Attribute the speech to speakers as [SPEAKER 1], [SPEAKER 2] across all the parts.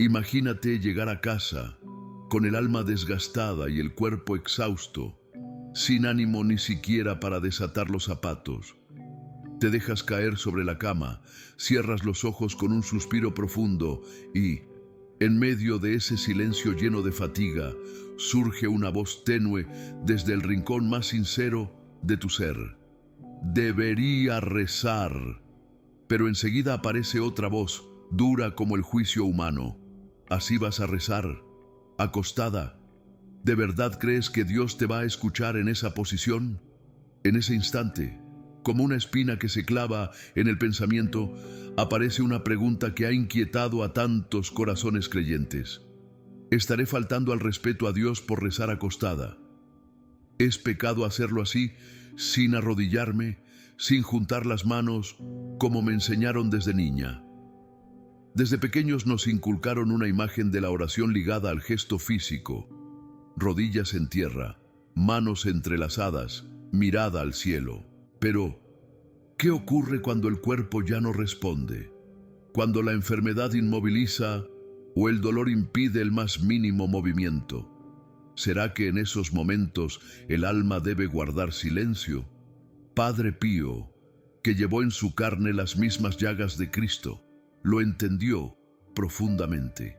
[SPEAKER 1] Imagínate llegar a casa con el alma desgastada y el cuerpo exhausto, sin ánimo ni siquiera para desatar los zapatos. Te dejas caer sobre la cama, cierras los ojos con un suspiro profundo y, en medio de ese silencio lleno de fatiga, surge una voz tenue desde el rincón más sincero de tu ser. Debería rezar. Pero enseguida aparece otra voz, dura como el juicio humano. ¿Así vas a rezar? Acostada. ¿De verdad crees que Dios te va a escuchar en esa posición? En ese instante, como una espina que se clava en el pensamiento, aparece una pregunta que ha inquietado a tantos corazones creyentes. ¿Estaré faltando al respeto a Dios por rezar acostada? ¿Es pecado hacerlo así, sin arrodillarme, sin juntar las manos, como me enseñaron desde niña? Desde pequeños nos inculcaron una imagen de la oración ligada al gesto físico: rodillas en tierra, manos entrelazadas, mirada al cielo. Pero, ¿qué ocurre cuando el cuerpo ya no responde? Cuando la enfermedad inmoviliza o el dolor impide el más mínimo movimiento. ¿Será que en esos momentos el alma debe guardar silencio? Padre Pío, que llevó en su carne las mismas llagas de Cristo, lo entendió profundamente.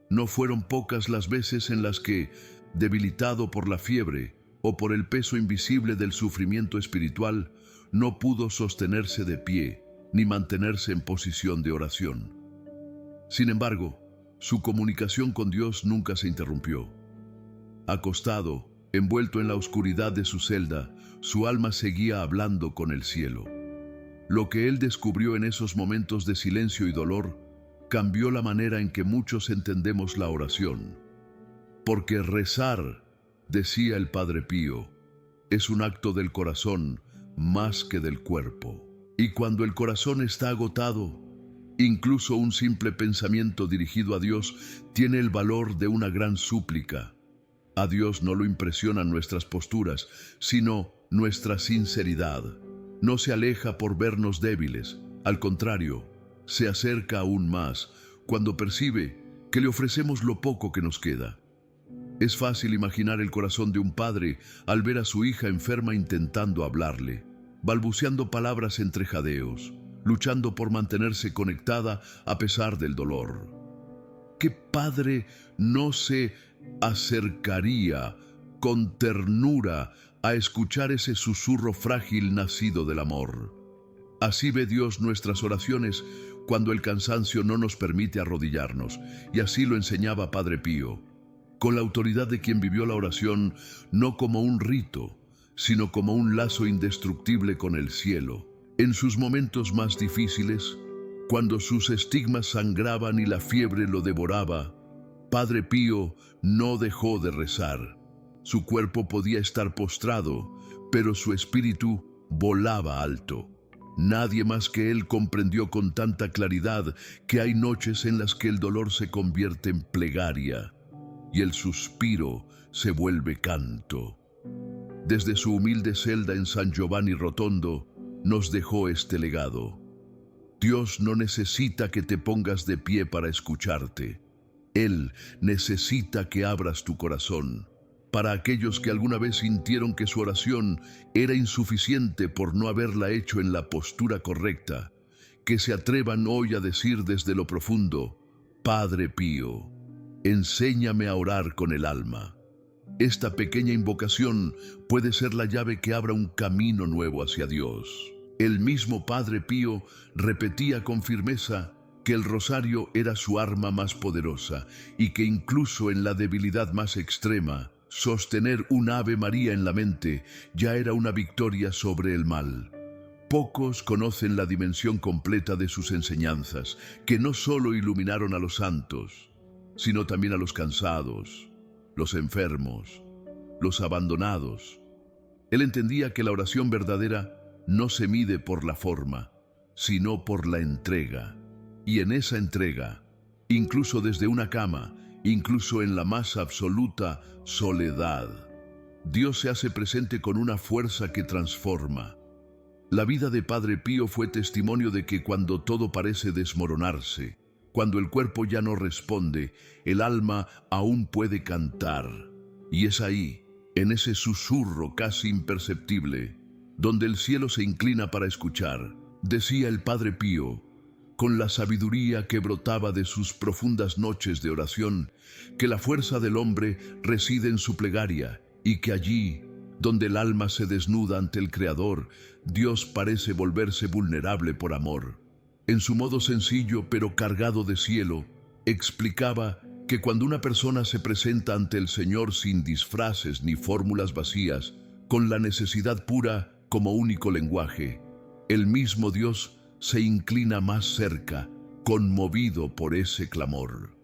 [SPEAKER 1] No fueron pocas las veces en las que, debilitado por la fiebre o por el peso invisible del sufrimiento espiritual, no pudo sostenerse de pie ni mantenerse en posición de oración. Sin embargo, su comunicación con Dios nunca se interrumpió. Acostado, envuelto en la oscuridad de su celda, su alma seguía hablando con el cielo. Lo que él descubrió en esos momentos de silencio y dolor cambió la manera en que muchos entendemos la oración. Porque rezar, decía el Padre Pío, es un acto del corazón más que del cuerpo. Y cuando el corazón está agotado, incluso un simple pensamiento dirigido a Dios tiene el valor de una gran súplica. A Dios no lo impresionan nuestras posturas, sino nuestra sinceridad. No se aleja por vernos débiles, al contrario, se acerca aún más cuando percibe que le ofrecemos lo poco que nos queda. Es fácil imaginar el corazón de un padre al ver a su hija enferma intentando hablarle, balbuceando palabras entre jadeos, luchando por mantenerse conectada a pesar del dolor. ¿Qué padre no se acercaría con ternura a escuchar ese susurro frágil nacido del amor? Así ve Dios nuestras oraciones cuando el cansancio no nos permite arrodillarnos, y así lo enseñaba Padre Pío, con la autoridad de quien vivió la oración no como un rito, sino como un lazo indestructible con el cielo. En sus momentos más difíciles, cuando sus estigmas sangraban y la fiebre lo devoraba, Padre Pío no dejó de rezar. Su cuerpo podía estar postrado, pero su espíritu volaba alto. Nadie más que él comprendió con tanta claridad que hay noches en las que el dolor se convierte en plegaria y el suspiro se vuelve canto. Desde su humilde celda en San Giovanni Rotondo nos dejó este legado. Dios no necesita que te pongas de pie para escucharte. Él necesita que abras tu corazón. Para aquellos que alguna vez sintieron que su oración era insuficiente por no haberla hecho en la postura correcta, que se atrevan hoy a decir desde lo profundo: Padre Pío, enséñame a orar con el alma. Esta pequeña invocación puede ser la llave que abra un camino nuevo hacia Dios. El mismo Padre Pío repetía con firmeza que el rosario era su arma más poderosa y que incluso en la debilidad más extrema, sostener un Ave María en la mente ya era una victoria sobre el mal. Pocos conocen la dimensión completa de sus enseñanzas, que no solo iluminaron a los santos, sino también a los cansados, los enfermos, los abandonados. Él entendía que la oración verdadera no se mide por la forma, sino por la entrega. Y en esa entrega, incluso desde una cama, incluso en la más absoluta soledad, Dios se hace presente con una fuerza que transforma. La vida de Padre Pío fue testimonio de que cuando todo parece desmoronarse, Cuando el cuerpo ya no responde, el alma aún puede cantar. Y es ahí, en ese susurro casi imperceptible, donde el cielo se inclina para escuchar, decía el Padre Pío, con la sabiduría que brotaba de sus profundas noches de oración, que la fuerza del hombre reside en su plegaria y que allí, donde el alma se desnuda ante el Creador, Dios parece volverse vulnerable por amor. En su modo sencillo pero cargado de cielo, explicaba que cuando una persona se presenta ante el Señor sin disfraces ni fórmulas vacías, con la necesidad pura como único lenguaje, el mismo Dios se inclina más cerca, conmovido por ese clamor.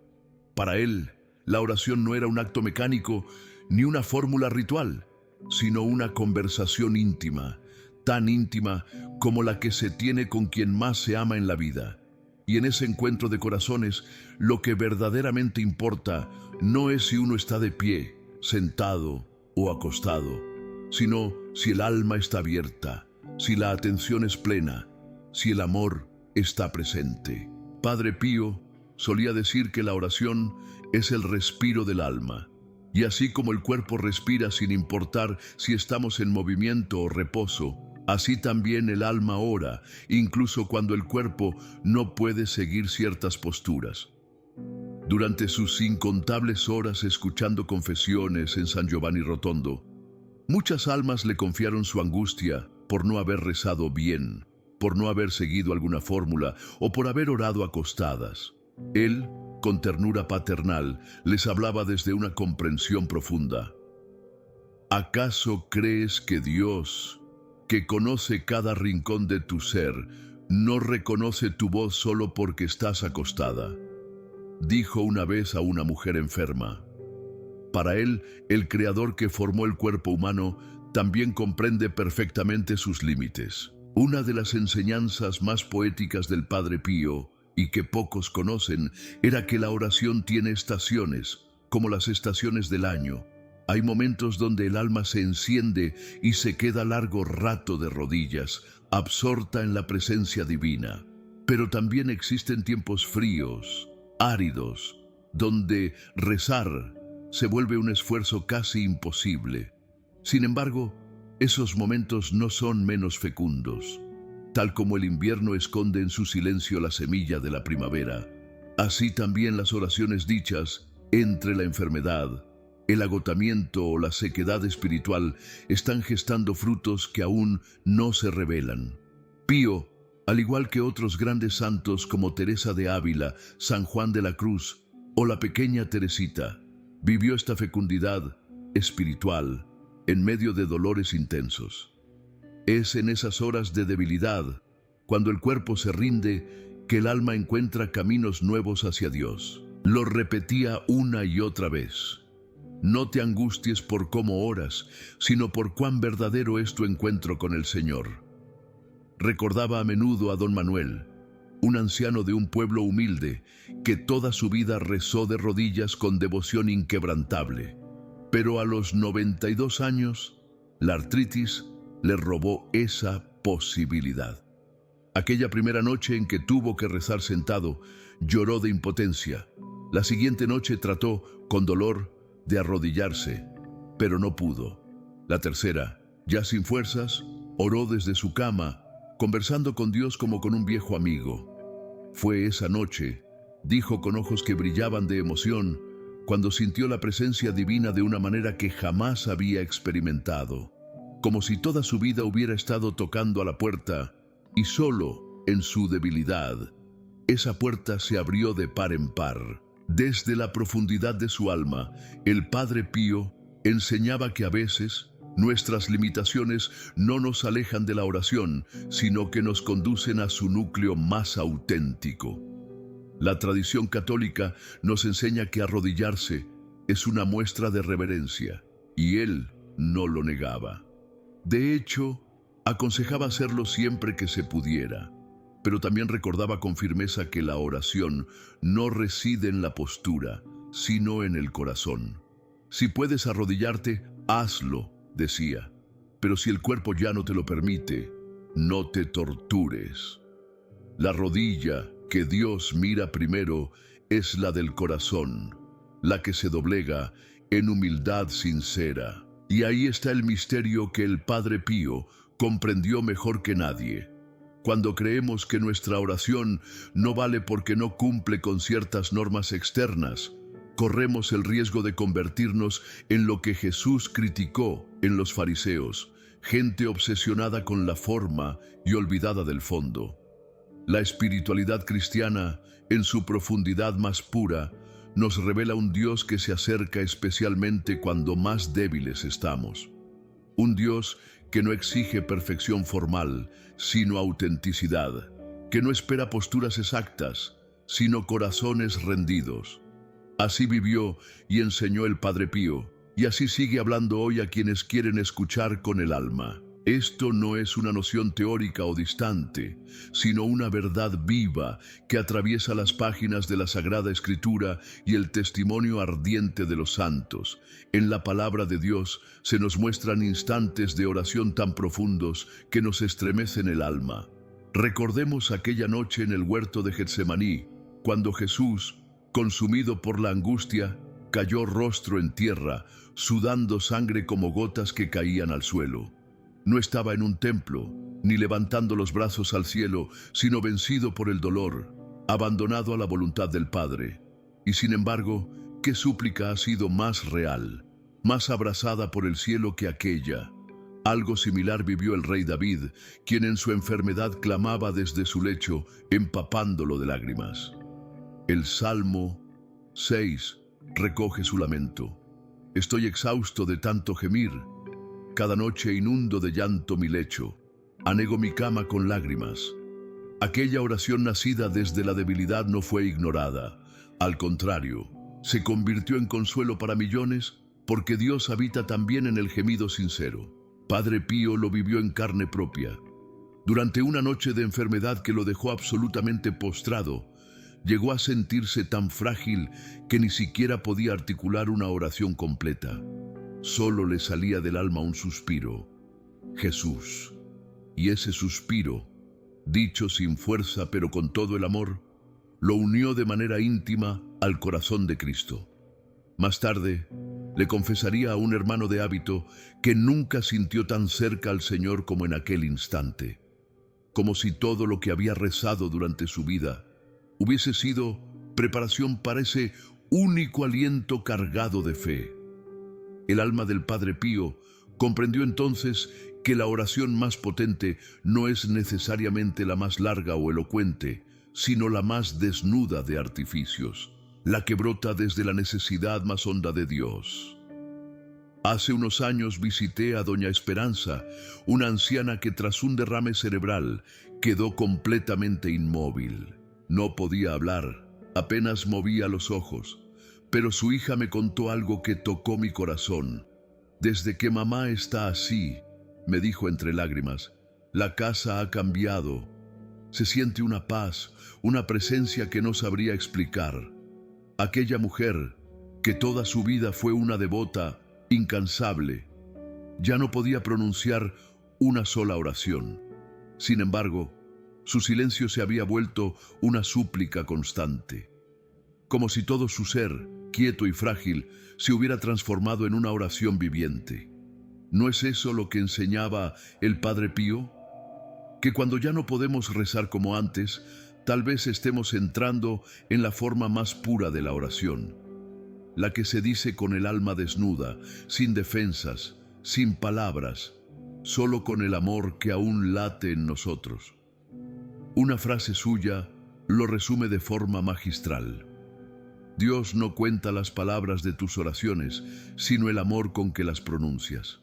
[SPEAKER 1] Para él, la oración no era un acto mecánico ni una fórmula ritual, sino una conversación íntima, tan íntima como la que se tiene con quien más se ama en la vida. Y en ese encuentro de corazones, lo que verdaderamente importa no es si uno está de pie, sentado o acostado, sino si el alma está abierta, si la atención es plena, si el amor está presente. Padre Pío solía decir que la oración es el respiro del alma, y así como el cuerpo respira sin importar si estamos en movimiento o reposo, así también el alma ora, incluso cuando el cuerpo no puede seguir ciertas posturas. Durante sus incontables horas escuchando confesiones en San Giovanni Rotondo, muchas almas le confiaron su angustia por no haber rezado bien, por no haber seguido alguna fórmula o por haber orado acostadas. Él, con ternura paternal, les hablaba desde una comprensión profunda. ¿Acaso crees que Dios, que conoce cada rincón de tu ser, no reconoce tu voz solo porque estás acostada? Dijo una vez a una mujer enferma. Para él, el Creador que formó el cuerpo humano también comprende perfectamente sus límites. Una de las enseñanzas más poéticas del Padre Pío, y que pocos conocen, era que la oración tiene estaciones, como las estaciones del año. Hay momentos donde el alma se enciende y se queda largo rato de rodillas, absorta en la presencia divina. Pero también existen tiempos fríos, áridos, donde rezar se vuelve un esfuerzo casi imposible. Sin embargo, esos momentos no son menos fecundos. Tal como el invierno esconde en su silencio la semilla de la primavera, así también las oraciones dichas entre la enfermedad, el agotamiento o la sequedad espiritual están gestando frutos que aún no se revelan. Pío, al igual que otros grandes santos como Teresa de Ávila, San Juan de la Cruz o la pequeña Teresita, vivió esta fecundidad espiritual en medio de dolores intensos. Es en esas horas de debilidad, cuando el cuerpo se rinde, que el alma encuentra caminos nuevos hacia Dios. Lo repetía una y otra vez. No te angusties por cómo oras, sino por cuán verdadero es tu encuentro con el Señor. Recordaba a menudo a don Manuel, un anciano de un pueblo humilde, que toda su vida rezó de rodillas con devoción inquebrantable. Pero a los 92 años, la artritis le robó esa posibilidad. Aquella primera noche en que tuvo que rezar sentado, lloró de impotencia. La siguiente noche trató, con dolor, de arrodillarse, pero no pudo. La tercera, ya sin fuerzas, oró desde su cama, conversando con Dios como con un viejo amigo. Fue esa noche, dijo con ojos que brillaban de emoción, cuando sintió la presencia divina de una manera que jamás había experimentado, como si toda su vida hubiera estado tocando a la puerta, y solo en su debilidad, esa puerta se abrió de par en par. Desde la profundidad de su alma, el Padre Pío enseñaba que a veces nuestras limitaciones no nos alejan de la oración, sino que nos conducen a su núcleo más auténtico. La tradición católica nos enseña que arrodillarse es una muestra de reverencia, y él no lo negaba. De hecho, aconsejaba hacerlo siempre que se pudiera, pero también recordaba con firmeza que la oración no reside en la postura, sino en el corazón. Si puedes arrodillarte, hazlo, decía, pero si el cuerpo ya no te lo permite, no te tortures. La rodilla que Dios mira primero es la del corazón, la que se doblega en humildad sincera. Y ahí está el misterio que el Padre Pío comprendió mejor que nadie. Cuando creemos que nuestra oración no vale porque no cumple con ciertas normas externas, corremos el riesgo de convertirnos en lo que Jesús criticó en los fariseos, gente obsesionada con la forma y olvidada del fondo. La espiritualidad cristiana, en su profundidad más pura, nos revela un Dios que se acerca especialmente cuando más débiles estamos. Un Dios que no exige perfección formal, sino autenticidad, que no espera posturas exactas, sino corazones rendidos. Así vivió y enseñó el Padre Pío, y así sigue hablando hoy a quienes quieren escuchar con el alma. Esto no es una noción teórica o distante, sino una verdad viva que atraviesa las páginas de la Sagrada Escritura y el testimonio ardiente de los santos. En la palabra de Dios se nos muestran instantes de oración tan profundos que nos estremecen el alma. Recordemos aquella noche en el huerto de Getsemaní, cuando Jesús, consumido por la angustia, cayó rostro en tierra, sudando sangre como gotas que caían al suelo. No estaba en un templo, ni levantando los brazos al cielo, sino vencido por el dolor, abandonado a la voluntad del Padre. Y sin embargo, ¿qué súplica ha sido más real, más abrazada por el cielo que aquella? Algo similar vivió el rey David, quien en su enfermedad clamaba desde su lecho, empapándolo de lágrimas. El Salmo 6 recoge su lamento. Estoy exhausto de tanto gemir. Cada noche inundo de llanto mi lecho, anego mi cama con lágrimas. Aquella oración nacida desde la debilidad no fue ignorada. Al contrario, se convirtió en consuelo para millones porque Dios habita también en el gemido sincero. Padre Pío lo vivió en carne propia. Durante una noche de enfermedad que lo dejó absolutamente postrado, llegó a sentirse tan frágil que ni siquiera podía articular una oración completa. Solo le salía del alma un suspiro: Jesús. Y ese suspiro, dicho sin fuerza pero con todo el amor, lo unió de manera íntima al corazón de Cristo. Más tarde, le confesaría a un hermano de hábito que nunca sintió tan cerca al Señor como en aquel instante, como si todo lo que había rezado durante su vida hubiese sido preparación para ese único aliento cargado de fe. El alma del Padre Pío comprendió entonces que la oración más potente no es necesariamente la más larga o elocuente, sino la más desnuda de artificios, la que brota desde la necesidad más honda de Dios. Hace unos años visité a doña Esperanza, una anciana que tras un derrame cerebral quedó completamente inmóvil. No podía hablar, apenas movía los ojos. Pero su hija me contó algo que tocó mi corazón. Desde que mamá está así, me dijo entre lágrimas, la casa ha cambiado. Se siente una paz, una presencia que no sabría explicar. Aquella mujer, que toda su vida fue una devota, incansable, ya no podía pronunciar una sola oración. Sin embargo, su silencio se había vuelto una súplica constante. Como si todo su ser, quieto y frágil, se hubiera transformado en una oración viviente. ¿No es eso lo que enseñaba el Padre Pío? Que cuando ya no podemos rezar como antes, tal vez estemos entrando en la forma más pura de la oración, la que se dice con el alma desnuda, sin defensas, sin palabras, solo con el amor que aún late en nosotros. Una frase suya lo resume de forma magistral: Dios no cuenta las palabras de tus oraciones, sino el amor con que las pronuncias.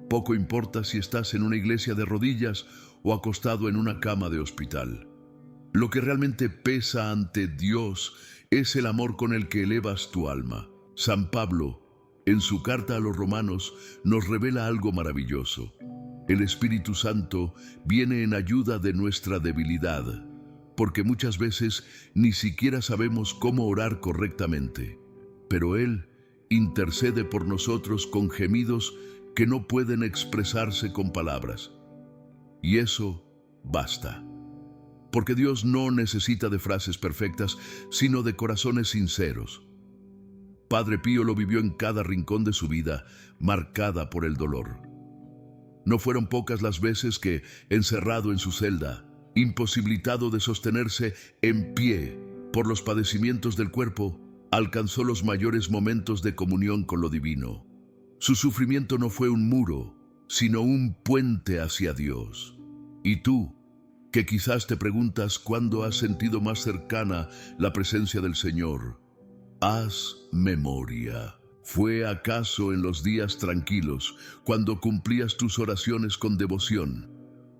[SPEAKER 1] Poco importa si estás en una iglesia de rodillas o acostado en una cama de hospital. Lo que realmente pesa ante Dios es el amor con el que elevas tu alma. San Pablo, en su carta a los Romanos, nos revela algo maravilloso. El Espíritu Santo viene en ayuda de nuestra debilidad, porque muchas veces ni siquiera sabemos cómo orar correctamente, pero Él intercede por nosotros con gemidos que no pueden expresarse con palabras. Y eso basta. porque Dios no necesita de frases perfectas, sino de corazones sinceros. Padre Pío lo vivió en cada rincón de su vida, marcada por el dolor. No fueron pocas las veces que, encerrado en su celda, imposibilitado de sostenerse en pie por los padecimientos del cuerpo, alcanzó los mayores momentos de comunión con lo divino. Su sufrimiento no fue un muro, sino un puente hacia Dios. Y tú, que quizás te preguntas cuándo has sentido más cercana la presencia del Señor, haz memoria. ¿Fue acaso en los días tranquilos, cuando cumplías tus oraciones con devoción?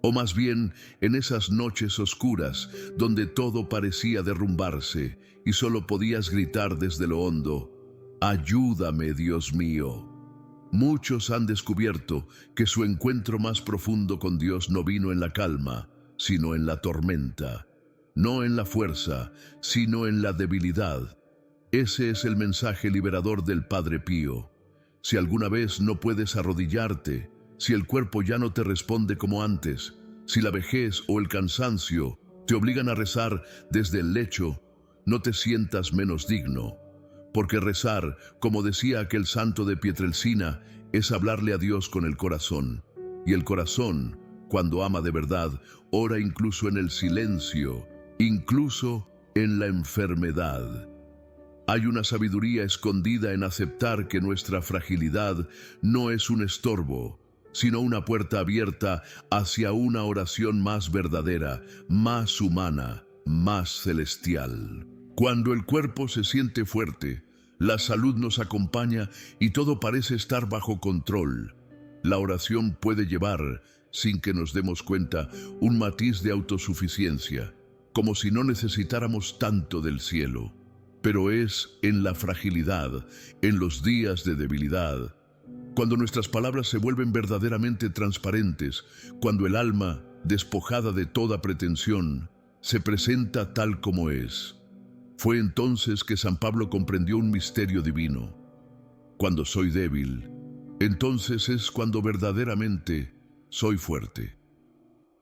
[SPEAKER 1] O más bien en esas noches oscuras, donde todo parecía derrumbarse y solo podías gritar desde lo hondo: «Ayúdame, Dios mío». Muchos han descubierto que su encuentro más profundo con Dios no vino en la calma, sino en la tormenta. No en la fuerza, sino en la debilidad. Ese es el mensaje liberador del Padre Pío. Si alguna vez no puedes arrodillarte, si el cuerpo ya no te responde como antes, si la vejez o el cansancio te obligan a rezar desde el lecho, no te sientas menos digno. Porque rezar, como decía aquel santo de Pietrelcina, es hablarle a Dios con el corazón. Y el corazón, cuando ama de verdad, ora incluso en el silencio, incluso en la enfermedad. Hay una sabiduría escondida en aceptar que nuestra fragilidad no es un estorbo, sino una puerta abierta hacia una oración más verdadera, más humana, más celestial. Cuando el cuerpo se siente fuerte, la salud nos acompaña y todo parece estar bajo control. La oración puede llevar, sin que nos demos cuenta, un matiz de autosuficiencia, como si no necesitáramos tanto del cielo. Pero es en la fragilidad, en los días de debilidad, cuando nuestras palabras se vuelven verdaderamente transparentes, cuando el alma, despojada de toda pretensión, se presenta tal como es. Fue entonces que San Pablo comprendió un misterio divino. Cuando soy débil, entonces es cuando verdaderamente soy fuerte.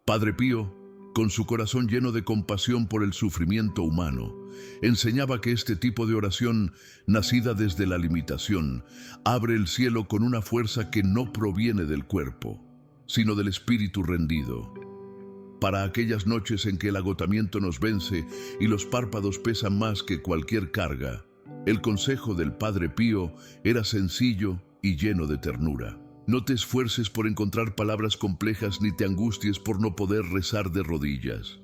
[SPEAKER 1] Padre Pío, con su corazón lleno de compasión por el sufrimiento humano, enseñaba que este tipo de oración, nacida desde la limitación, abre el cielo con una fuerza que no proviene del cuerpo, sino del espíritu rendido. Para aquellas noches en que el agotamiento nos vence y los párpados pesan más que cualquier carga, el consejo del Padre Pío era sencillo y lleno de ternura. No te esfuerces por encontrar palabras complejas ni te angusties por no poder rezar de rodillas.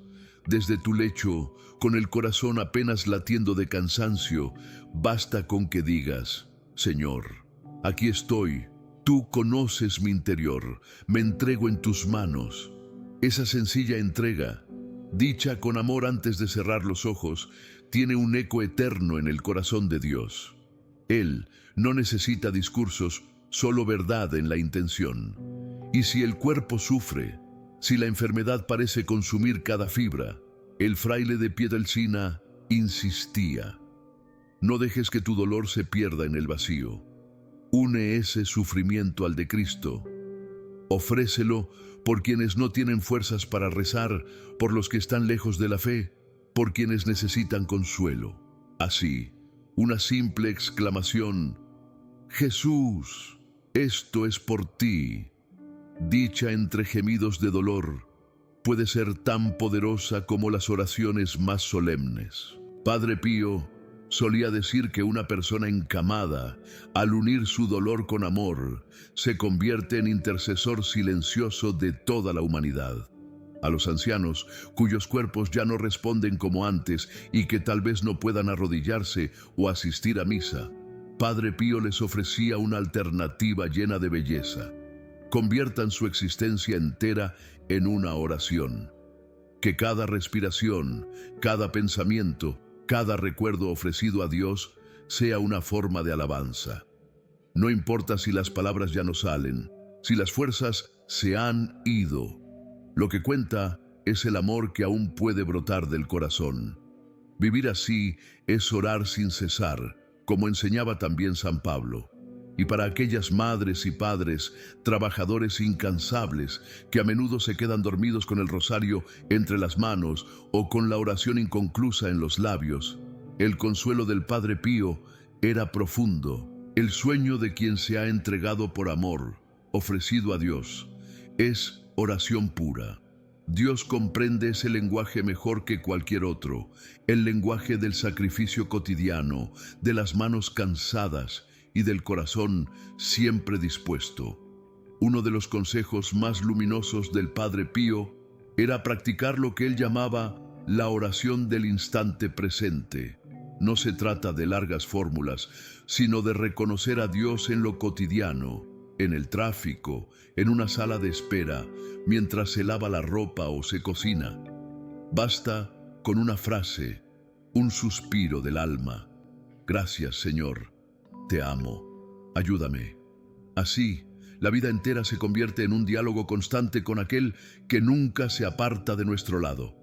[SPEAKER 1] Desde tu lecho, con el corazón apenas latiendo de cansancio, basta con que digas: Señor, aquí estoy, tú conoces mi interior, me entrego en tus manos. Esa sencilla entrega, dicha con amor antes de cerrar los ojos, tiene un eco eterno en el corazón de Dios. Él no necesita discursos, solo verdad en la intención. Y si el cuerpo sufre, si la enfermedad parece consumir cada fibra, el fraile de Pietrelcina insistía: no dejes que tu dolor se pierda en el vacío. Une ese sufrimiento al de Cristo. Ofrécelo por quienes no tienen fuerzas para rezar, por los que están lejos de la fe, por quienes necesitan consuelo. Así, una simple exclamación: Jesús, esto es por ti, dicha entre gemidos de dolor, puede ser tan poderosa como las oraciones más solemnes. Padre Pío solía decir que una persona encamada, al unir su dolor con amor, se convierte en intercesor silencioso de toda la humanidad. A los ancianos, cuyos cuerpos ya no responden como antes y que tal vez no puedan arrodillarse o asistir a misa, Padre Pío les ofrecía una alternativa llena de belleza. Conviertan su existencia entera en una oración. Que cada respiración, cada pensamiento, cada recuerdo ofrecido a Dios sea una forma de alabanza. No importa si las palabras ya no salen, si las fuerzas se han ido. Lo que cuenta es el amor que aún puede brotar del corazón. Vivir así es orar sin cesar, como enseñaba también San Pablo. y para aquellas madres y padres, trabajadores incansables, que a menudo se quedan dormidos con el rosario entre las manos o con la oración inconclusa en los labios. El consuelo del Padre Pío era profundo. El sueño de quien se ha entregado por amor, ofrecido a Dios, es oración pura. Dios comprende ese lenguaje mejor que cualquier otro, el lenguaje del sacrificio cotidiano, de las manos cansadas y del corazón siempre dispuesto. Uno de los consejos más luminosos del Padre Pío era practicar lo que él llamaba la oración del instante presente. No se trata de largas fórmulas, sino de reconocer a Dios en lo cotidiano, en el tráfico, en una sala de espera, mientras se lava la ropa o se cocina. Basta con una frase, un suspiro del alma. Gracias, Señor. Te amo. Ayúdame. Así, la vida entera se convierte en un diálogo constante con aquel que nunca se aparta de nuestro lado.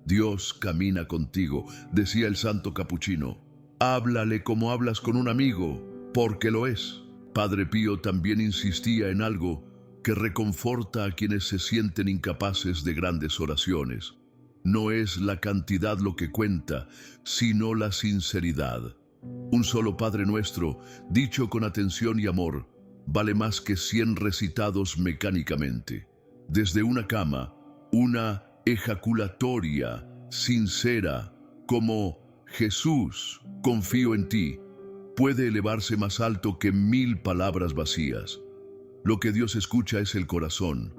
[SPEAKER 1] Dios camina contigo, decía el santo capuchino. Háblale como hablas con un amigo, porque lo es. Padre Pío también insistía en algo que reconforta a quienes se sienten incapaces de grandes oraciones. No es la cantidad lo que cuenta, sino la sinceridad. Un solo Padre Nuestro, dicho con atención y amor, vale más que 100 recitados mecánicamente. Desde una cama, una ejaculatoria, sincera, como Jesús, confío en ti, puede elevarse más alto que 1000 palabras vacías. Lo que Dios escucha es el corazón.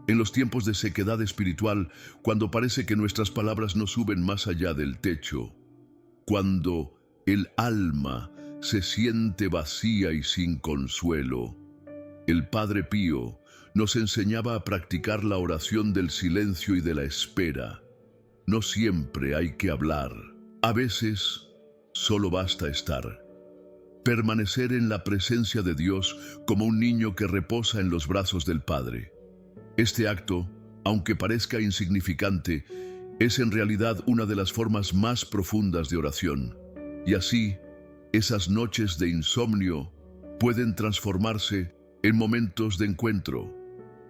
[SPEAKER 1] En los tiempos de sequedad espiritual, cuando parece que nuestras palabras no suben más allá del techo, cuando el alma se siente vacía y sin consuelo, el Padre Pío nos enseñaba a practicar la oración del silencio y de la espera. No siempre hay que hablar. A veces solo basta estar. Permanecer en la presencia de Dios como un niño que reposa en los brazos del Padre. Este acto, aunque parezca insignificante, es en realidad una de las formas más profundas de oración. Y así, esas noches de insomnio pueden transformarse en momentos de encuentro,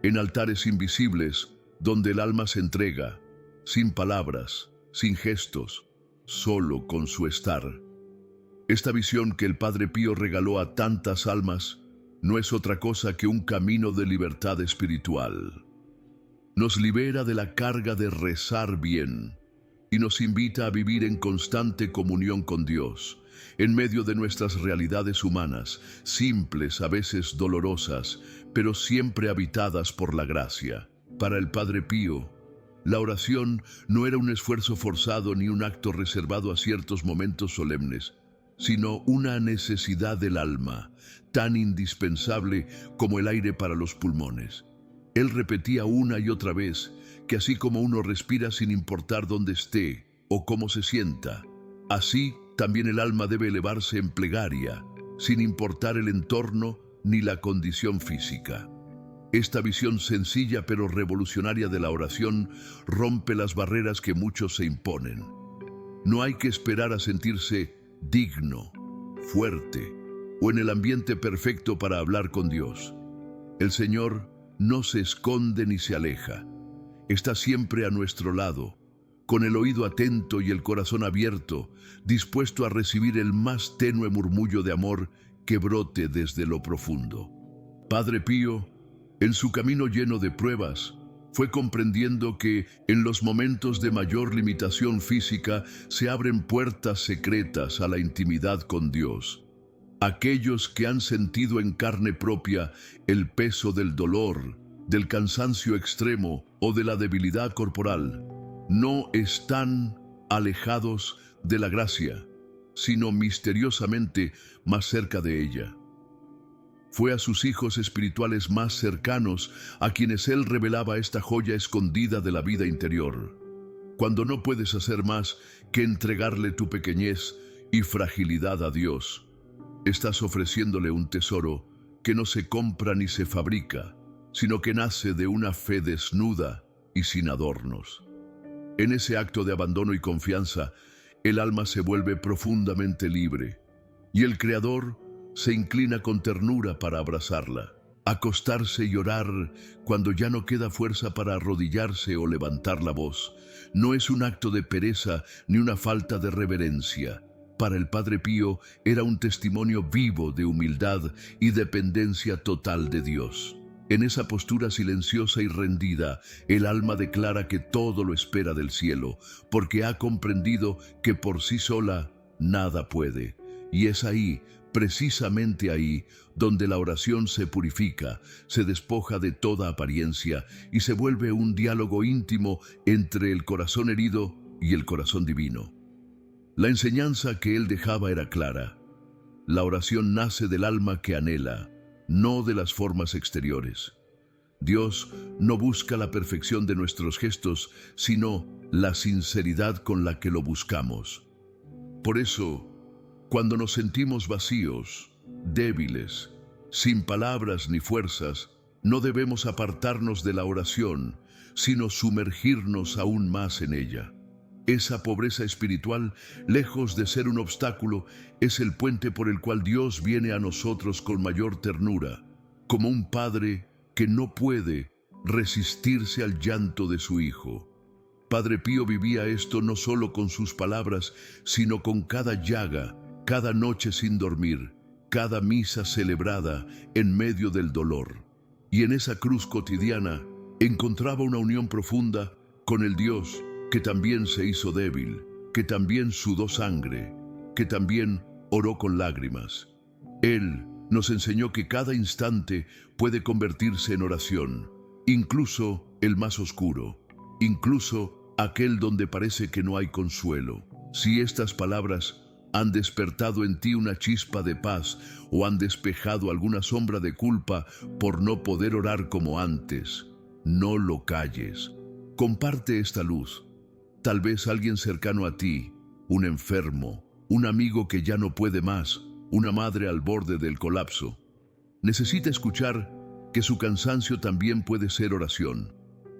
[SPEAKER 1] en altares invisibles donde el alma se entrega, sin palabras, sin gestos, solo con su estar. Esta visión que el Padre Pío regaló a tantas almas no es otra cosa que un camino de libertad espiritual. Nos libera de la carga de rezar bien y nos invita a vivir en constante comunión con Dios, en medio de nuestras realidades humanas, simples, a veces dolorosas, pero siempre habitadas por la gracia. Para el Padre Pío, la oración no era un esfuerzo forzado ni un acto reservado a ciertos momentos solemnes, sino una necesidad del alma, tan indispensable como el aire para los pulmones. Él repetía una y otra vez que así como uno respira sin importar dónde esté o cómo se sienta, así también el alma debe elevarse en plegaria, sin importar el entorno ni la condición física. Esta visión sencilla pero revolucionaria de la oración rompe las barreras que muchos se imponen. No hay que esperar a sentirse digno, fuerte o en el ambiente perfecto para hablar con Dios. El Señor no se esconde ni se aleja. Está siempre a nuestro lado, con el oído atento y el corazón abierto, dispuesto a recibir el más tenue murmullo de amor que brote desde lo profundo. Padre Pío, en su camino lleno de pruebas, fue comprendiendo que en los momentos de mayor limitación física se abren puertas secretas a la intimidad con Dios. Aquellos que han sentido en carne propia el peso del dolor, del cansancio extremo o de la debilidad corporal, no están alejados de la gracia, sino misteriosamente más cerca de ella. Fue a sus hijos espirituales más cercanos a quienes él revelaba esta joya escondida de la vida interior. Cuando no puedes hacer más que entregarle tu pequeñez y fragilidad a Dios, estás ofreciéndole un tesoro que no se compra ni se fabrica, sino que nace de una fe desnuda y sin adornos. En ese acto de abandono y confianza, el alma se vuelve profundamente libre, y el Creador se inclina con ternura para abrazarla. Acostarse y llorar cuando ya no queda fuerza para arrodillarse o levantar la voz no es un acto de pereza ni una falta de reverencia. Para el Padre Pío era un testimonio vivo de humildad y dependencia total de Dios. En esa postura silenciosa y rendida, el alma declara que todo lo espera del cielo, porque ha comprendido que por sí sola nada puede. Y es ahí, precisamente ahí, donde la oración se purifica, se despoja de toda apariencia y se vuelve un diálogo íntimo entre el corazón herido y el corazón divino. La enseñanza que él dejaba era clara. La oración nace del alma que anhela, no de las formas exteriores. Dios no busca la perfección de nuestros gestos, sino la sinceridad con la que lo buscamos. Por eso, cuando nos sentimos vacíos, débiles, sin palabras ni fuerzas, no debemos apartarnos de la oración, sino sumergirnos aún más en ella. Esa pobreza espiritual, lejos de ser un obstáculo, es el puente por el cual Dios viene a nosotros con mayor ternura, como un padre que no puede resistirse al llanto de su hijo. Padre Pío vivía esto no solo con sus palabras, sino con cada llaga, cada noche sin dormir, cada misa celebrada en medio del dolor. Y en esa cruz cotidiana encontraba una unión profunda con el Dios que también se hizo débil, que también sudó sangre, que también oró con lágrimas. Él nos enseñó que cada instante puede convertirse en oración, incluso el más oscuro, incluso aquel donde parece que no hay consuelo. Si estas palabras han despertado en ti una chispa de paz o han despejado alguna sombra de culpa por no poder orar como antes, no lo calles. Comparte esta luz. Tal vez alguien cercano a ti, un enfermo, un amigo que ya no puede más, una madre al borde del colapso, necesita escuchar que su cansancio también puede ser oración.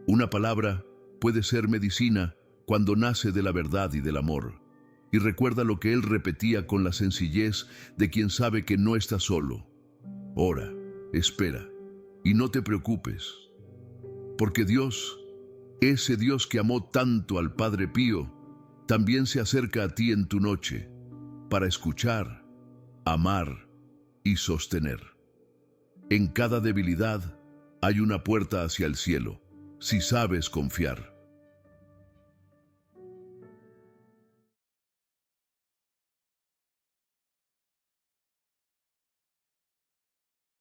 [SPEAKER 1] Una palabra puede ser medicina cuando nace de la verdad y del amor. Y recuerda lo que él repetía con la sencillez de quien sabe que no está solo. Ora, espera y no te preocupes, porque Dios, ese Dios que amó tanto al Padre Pío, también se acerca a ti en tu noche para escuchar, amar y sostener. En cada debilidad hay una puerta hacia el cielo, si sabes confiar.